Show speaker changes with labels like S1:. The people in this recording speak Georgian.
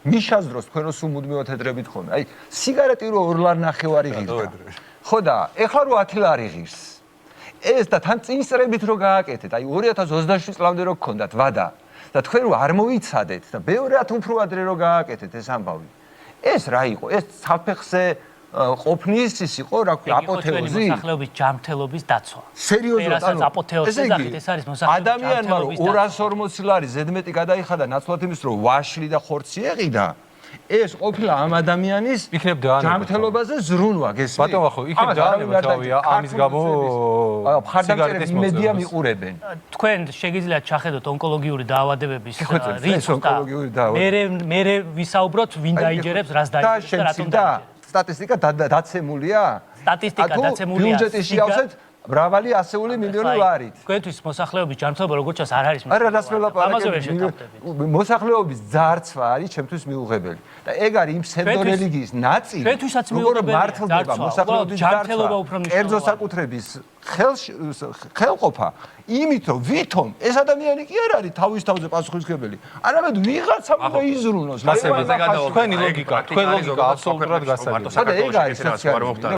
S1: მიშას დროს თქვენ სულ მუდმივად ედრებით ხოლმე. აი, სიგარეტი რო 2 ლარ 9 ღირდა. ხო და ეხლა რო 10 ლარი ღირს. ეს და თან წინსწრებით რო გააკეთეთ, აი 2027 წლამდე რო გქონდათ ვადა და თქვენ რო არ მოიცადეთ და მეორე 10 უფრო ადრე რო გააკეთეთ ეს ამბავი. ეს რა იყო? ეს საფეხზე ყოფნის ის იყო, რა ქვია, აპოთეოზი?
S2: მოსახლეობის ჯანმრთელობის დაცვა.
S1: სერიოზულად,
S2: ანუ აპოთეოზი ეს არის მოსახლეობის
S1: ადამიანმა 240 ლარი ზედმეტი გადაიხადა ნაცვლად იმის რომ ვაშლი და ხორცი ეყიდა. ეს ყოფილა ამ ადამიანის ჯანმრთელობაზე ზრუნვა, გესმით?
S3: ბატონო, ხო, იქნებ დაანება თავია ამის გამო
S1: მხარდამჭერები იმედია მიყურებენ.
S2: თქვენ შეგიძლიათ ჩახედოთ ონკოლოგიური დაავადებების რისკს და მე ვისაუბროთ ვინ დაიჯერებს, რას დაიჯერებს და რატომ დაიჯერებს.
S1: სტატისტიკა დაცემულია?
S2: სტატისტიკა დაცემულია.
S1: ბიუჯეტში ავსეთ მრავალი ასეული მილიონი ლარით.
S2: თქვენთვის მოსახლეობის ჯანმრთელობა როგორც ჩანს არ არის
S1: არა, რას ველაპარაკებ? მოსახლეობის ძარცვა არის ჩემთვის მიუღებელი. და ეგ არის იმ ფსევდორელიგიის ნაწილი,
S2: ჩვენთვისაც მიუღებელია
S1: მართლდება მოსახლეობის
S2: ჯანმრთელობა უფრო მნიშვნელოვანია.
S1: კერძო საკუთრების ხელყოფა იმით რომ ვითომ ეს ადამიანი კი არ არის თავის თავზე პასუხისმგებელი, არამედ ვიღაცამ უნდა იზრუნოს.
S3: თქვენი ლოგიკა აბსოლუტურად გასაგებია.
S1: და ეგ არის სოციალიზმი.